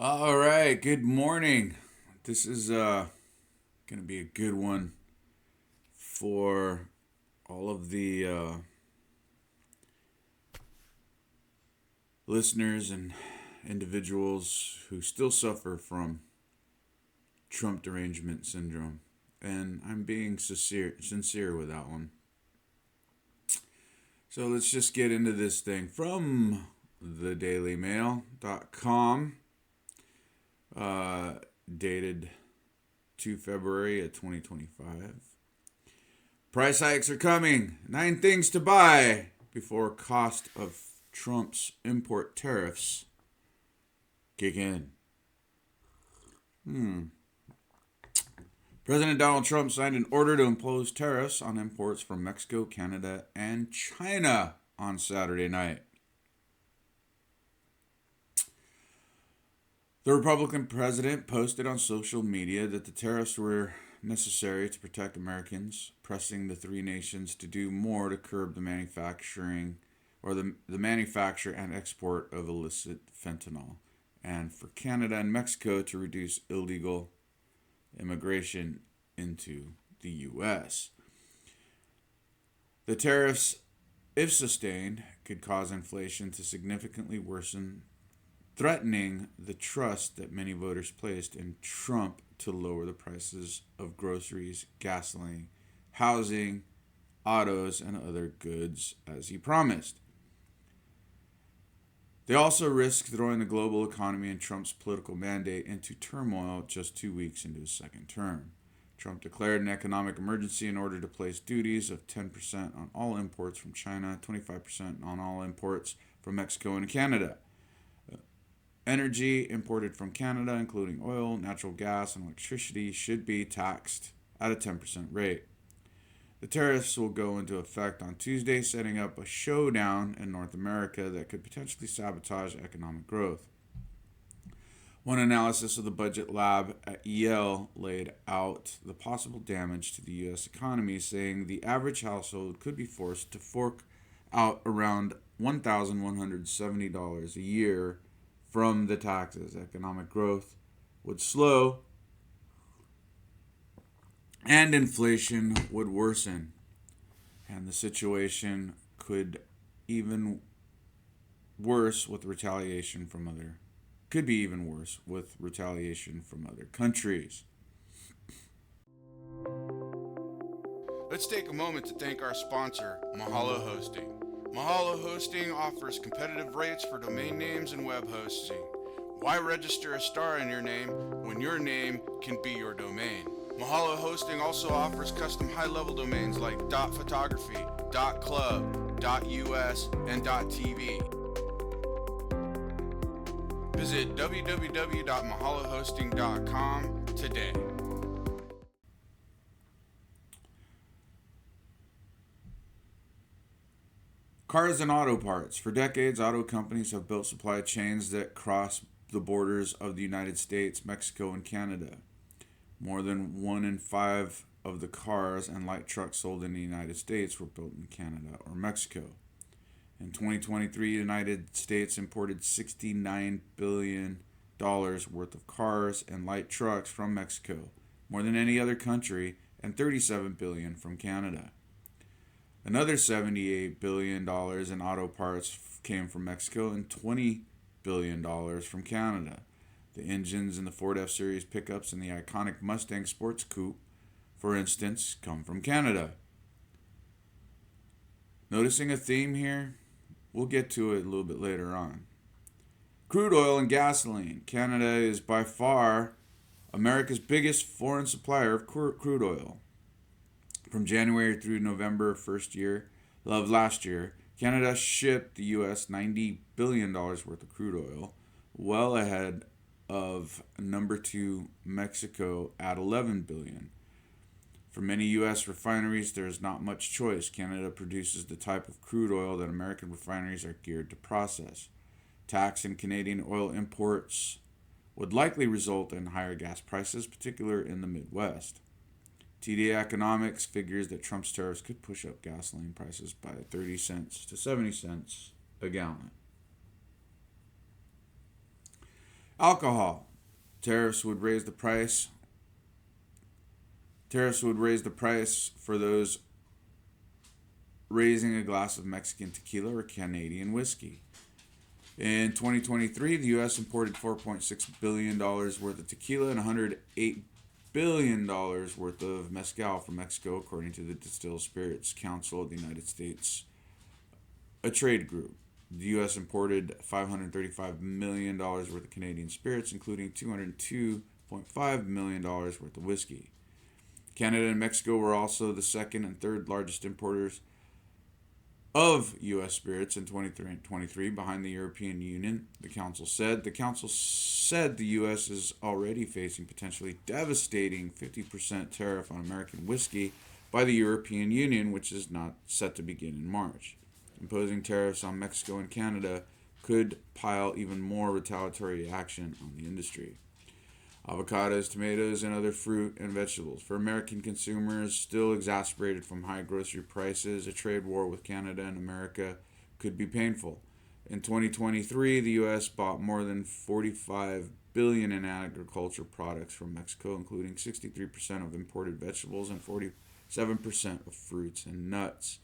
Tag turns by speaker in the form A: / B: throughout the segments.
A: All right, good morning. This is going to be a good one for all of the listeners and individuals who still suffer from Trump derangement syndrome. And I'm being sincere with that one. So let's just get into this thing from thedailymail.com, uh, dated 2 February of 2025. Price hikes are coming. 9 things to buy before cost of Trump's import tariffs kick in. President Donald Trump signed an order to impose tariffs on imports from Mexico, Canada, and China on Saturday night. The Republican president posted on social media that the tariffs were necessary to protect Americans, pressing the three nations to do more to curb the manufacturing or the manufacture and export of illicit fentanyl, and for Canada and Mexico to reduce illegal immigration into the U.S. The tariffs, if sustained, could cause inflation to significantly worsen, threatening the trust that many voters placed in Trump to lower the prices of groceries, gasoline, housing, autos, and other goods as he promised. They also risk throwing the global economy and Trump's political mandate into turmoil just 2 weeks into his second term. Trump declared an economic emergency in order to place duties of 10% on all imports from China, 25% on all imports from Mexico and Canada. Energy imported from Canada, including oil, natural gas, and electricity, should be taxed at a 10% rate. The tariffs will go into effect on Tuesday, setting up a showdown in North America that could potentially sabotage economic growth. One analysis of the budget lab at Yale laid out the possible damage to the U.S. economy, saying the average household could be forced to fork out around $1,170 a year from the taxes. Economic growth would slow and inflation would worsen. And the situation could even worse with retaliation from other could be even worse with retaliation from other countries.
B: Let's take a moment to thank our sponsor, Mahalo Hosting. Mahalo Hosting offers competitive rates for domain names and web hosting. Why register a star in your name when your name can be your domain? Mahalo Hosting also offers custom high-level domains like .photography, .club, .us, and .tv. Visit www.mahalohosting.com today.
A: Cars and auto parts. For decades, auto companies have built supply chains that cross the borders of the United States, Mexico, and Canada. More than 1 in 5 of the cars and light trucks sold in the United States were built in Canada or Mexico. In 2023, the United States imported $69 billion worth of cars and light trucks from Mexico, more than any other country, and $37 billion from Canada. Another $78 billion in auto parts came from Mexico and $20 billion from Canada. The engines in the Ford F-Series pickups and the iconic Mustang Sports Coupe, for instance, come from Canada. Noticing a theme here? We'll get to it a little bit later on. Crude oil and gasoline. Canada is by far America's biggest foreign supplier of crude oil. From January through November of last year, Canada shipped the U.S. $90 billion worth of crude oil, well ahead of number 2 Mexico at $11 billion. For many U.S. refineries, there is not much choice. Canada produces the type of crude oil that American refineries are geared to process. Tax in Canadian oil imports would likely result in higher gas prices, particularly in the Midwest. TDS Economics figures that Trump's tariffs could push up gasoline prices by 30 cents to 70 cents a gallon. Alcohol. Tariffs would raise the price. Tariffs would raise the price for those raising a glass of Mexican tequila or Canadian whiskey. In 2023, the U.S. imported $4.6 billion worth of tequila and $108 billion worth of mezcal from Mexico, according to the Distilled Spirits Council of the United States, a trade group. The U.S. imported $535 million worth of Canadian spirits, including $202.5 million worth of whiskey. Canada and Mexico were also the second and third largest importers of U.S. spirits in 2023, behind the European Union, the Council said. The Council said the U.S. is already facing potentially devastating 50% tariff on American whiskey by the European Union, which is not set to begin in March. Imposing tariffs on Mexico and Canada could pile even more retaliatory action on the industry. Avocados, tomatoes, and other fruit and vegetables. For American consumers, still exacerbated from high grocery prices, a trade war with Canada and America could be painful. In 2023, the U.S. bought more than $45 billion in agriculture products from Mexico, including 63% of imported vegetables and 47% of fruits and nuts.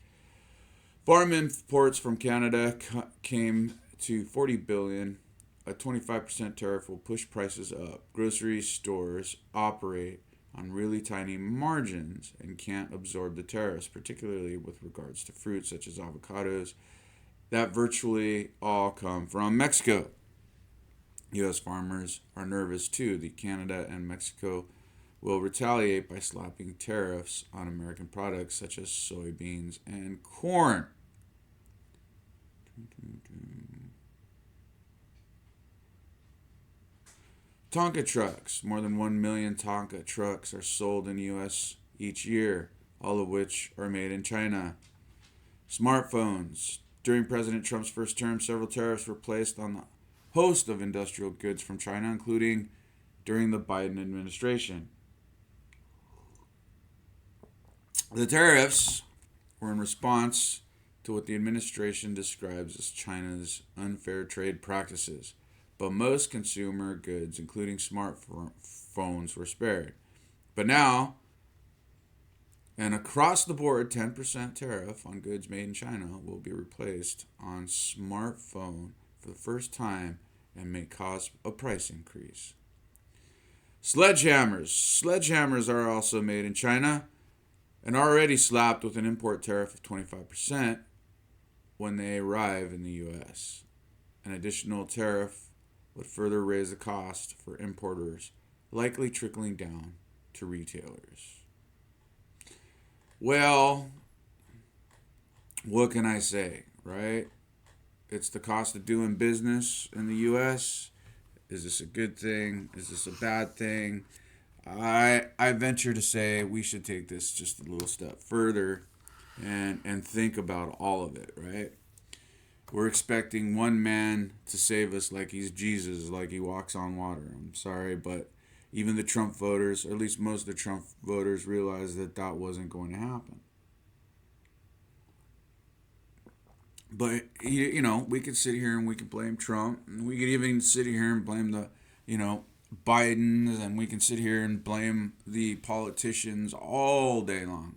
A: Farm imports from Canada came to $40 billion. A 25% tariff will push prices up. Grocery stores operate on really tiny margins and can't absorb the tariffs, particularly with regards to fruits such as avocados that virtually all come from Mexico. U.S. farmers are nervous too. The Canada and Mexico will retaliate by slapping tariffs on American products such as soybeans and corn. Tonka trucks. More than 1 million Tonka trucks are sold in the U.S. each year, all of which are made in China. Smartphones. During President Trump's first term, several tariffs were placed on a host of industrial goods from China, including during the Biden administration. The tariffs were in response to what the administration describes as China's unfair trade practices. But most consumer goods, including smartphones, were spared. But now, an across-the-board 10% tariff on goods made in China will be replaced on smartphone for the first time and may cause a price increase. Sledgehammers. Sledgehammers are also made in China and already slapped with an import tariff of 25% when they arrive in the U.S. An additional tariff would further raise the cost for importers, likely trickling down to retailers. Well, what can I say, right? It's the cost of doing business in the U.S. Is this a good thing? Is this a bad thing? I venture to say we should take this just a little step further and think about all of it, right? We're expecting one man to save us like he's Jesus, like he walks on water. I'm sorry, but even the Trump voters, or at least most of the Trump voters, realized that that wasn't going to happen. But, you know, we could sit here and we could blame Trump. And we could even sit here and blame the, Biden. And we can sit here and blame the politicians all day long.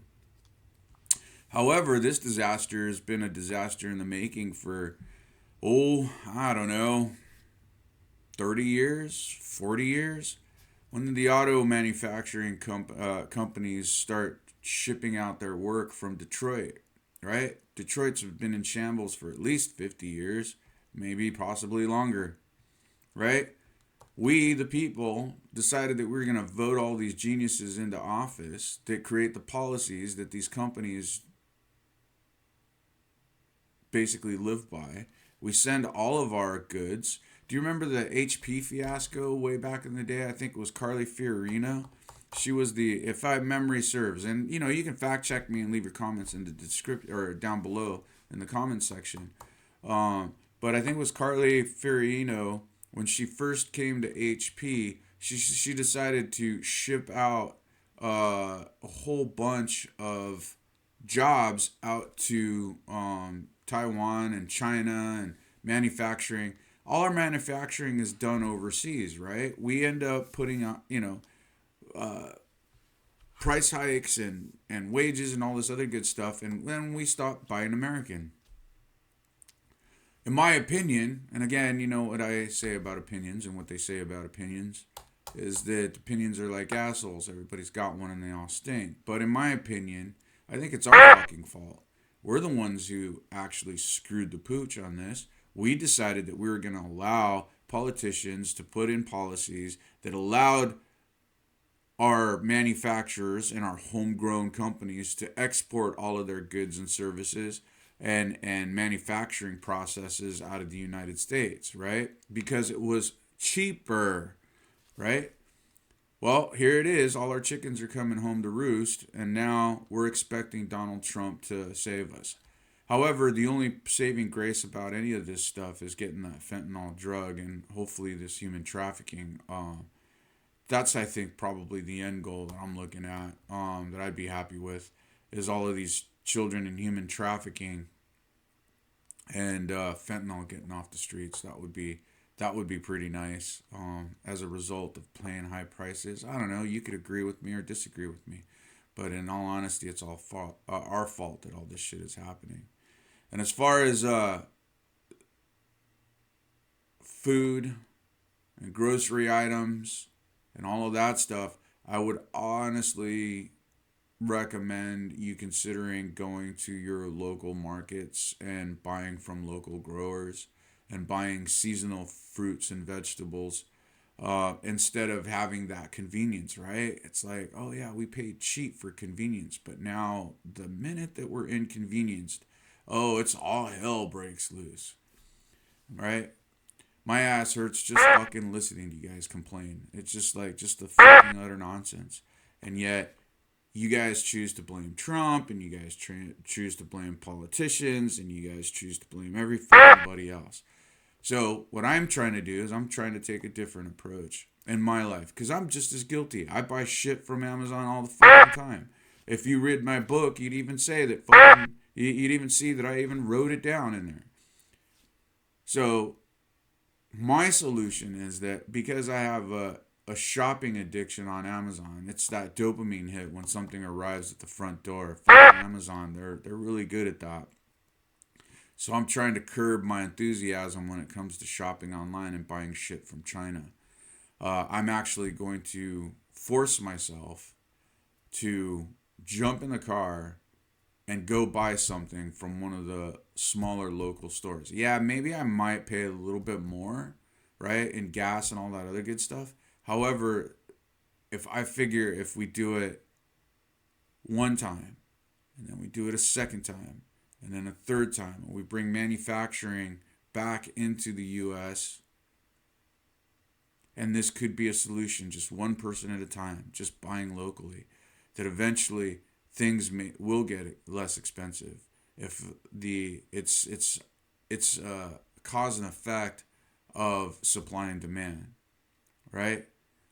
A: However, this disaster has been a disaster in the making for, 30 years, 40 years. When did the auto manufacturing companies start shipping out their work from Detroit, right? Detroit's been in shambles for at least 50 years, maybe possibly longer, right? We, the people, decided that we were going to vote all these geniuses into office that create the policies that these companies basically live by. We send all of our goods. Do you remember the HP fiasco way back in the day? I think it was Carly Fiorina. She was if my memory serves, and you can fact check me and leave your comments in the description or down below in the comment section. But I think it was Carly Fiorina when she first came to HP. She decided to ship out a whole bunch of jobs out to Taiwan and China and manufacturing. all our manufacturing is done overseas, right? We end up putting out, price hikes and wages and all this other good stuff, and then we stop buying American. In my opinion, and again, you know what I say about opinions and what they say about opinions, is that opinions are like assholes. Everybody's got one and they all stink. But in my opinion, I think it's our fucking fault. We're the ones who actually screwed the pooch on this. We decided that we were going to allow politicians to put in policies that allowed our manufacturers and our homegrown companies to export all of their goods and services and manufacturing processes out of the United States, right? Because it was cheaper, right? Well, here it is. All our chickens are coming home to roost, and now we're expecting Donald Trump to save us. However, the only saving grace about any of this stuff is getting that fentanyl drug and hopefully this human trafficking. That's, I think, probably the end goal that I'm looking at, that I'd be happy with, is all of these children in human trafficking and fentanyl getting off the streets. That would be pretty nice. As a result of paying high prices, I don't know. You could agree with me or disagree with me, but in all honesty, it's all our fault that all this shit is happening. And as far as food and grocery items and all of that stuff, I would honestly recommend you considering going to your local markets and buying from local growers and buying seasonal fruits and vegetables, instead of having that convenience, right? It's like, oh yeah, we paid cheap for convenience, but now the minute that we're inconvenienced, oh, it's all hell breaks loose, right? My ass hurts just fucking listening to you guys complain. It's just the fucking utter nonsense. And yet, you guys choose to blame Trump, and you guys choose to blame politicians, and you guys choose to blame everybody else. So what I'm trying to do is I'm trying to take a different approach in my life, because I'm just as guilty. I buy shit from Amazon all the fucking time. If you read my book, you'd even say that you'd even see that I even wrote it down in there. So my solution is that because I have a shopping addiction on Amazon, it's that dopamine hit when something arrives at the front door. Amazon, they're really good at that. So I'm trying to curb my enthusiasm when it comes to shopping online and buying shit from China. I'm actually going to force myself to jump in the car and go buy something from one of the smaller local stores. Yeah, maybe I might pay a little bit more, right, in gas and all that other good stuff. However, if we do it one time, and then we do it a second time, and then a third time, and we bring manufacturing back into the U.S., and this could be a solution, just one person at a time, just buying locally, that eventually things will get less expensive. If it's cause and effect of supply and demand, right?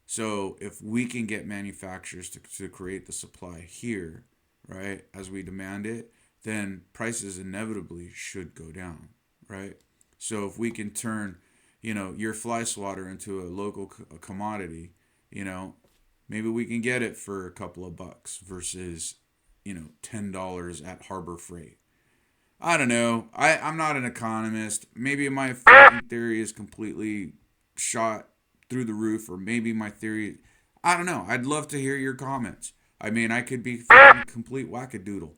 A: So if we can get manufacturers to create the supply here, right, as we demand it, then prices inevitably should go down, right? So if we can turn, your fly swatter into a local commodity, maybe we can get it for a couple of bucks versus, $10 at Harbor Freight. I don't know. I'm not an economist. Maybe my fucking theory is completely shot through the roof, or maybe my theory, I don't know. I'd love to hear your comments. I mean, I could be fucking complete wackadoodle.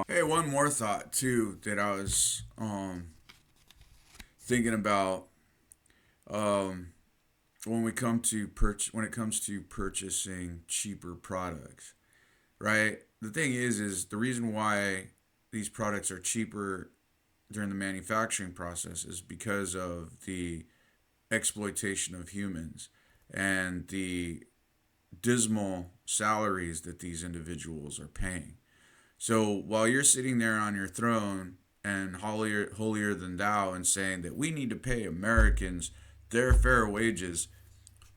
A: Hey, one more thought too that I was thinking about when it comes to purchasing cheaper products, right? The thing is the reason why these products are cheaper during the manufacturing process is because of the exploitation of humans and the dismal salaries that these individuals are paying. So while you're sitting there on your throne and holier than thou and saying that we need to pay Americans their fair wages,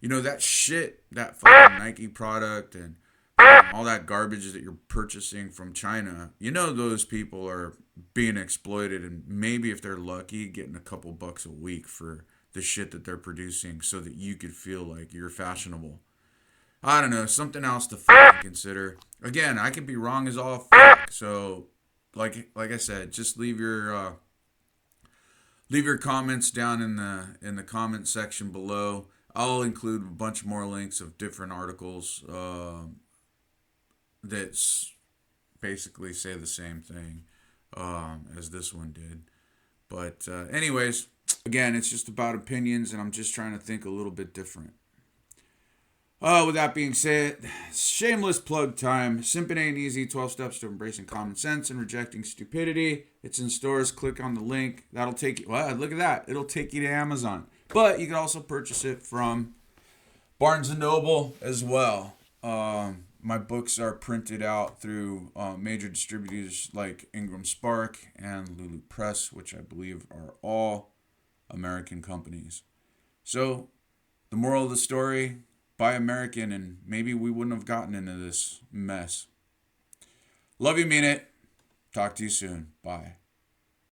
A: that shit, that fucking Nike product and all that garbage that you're purchasing from China, those people are being exploited, and maybe if they're lucky, getting a couple bucks a week for the shit that they're producing so that you could feel like you're fashionable. I don't know, something else to fucking consider. Again, I could be wrong as all fuck. So, like I said, just leave your comments down in the comment section below. I'll include a bunch more links of different articles that basically say the same thing as this one did. But anyways, again, it's just about opinions, and I'm just trying to think a little bit different. With that being said, shameless plug time. Simping ain't easy. 12 steps to embracing common sense and rejecting stupidity. It's in stores. Click on the link. That'll take you. Well, look at that. It'll take you to Amazon. But you can also purchase it from Barnes & Noble as well. My books are printed out through major distributors like Ingram Spark and Lulu Press, which I believe are all American companies. So, the moral of the story, buy American, and maybe we wouldn't have gotten into this mess. Love you, mean it. Talk to you soon. Bye.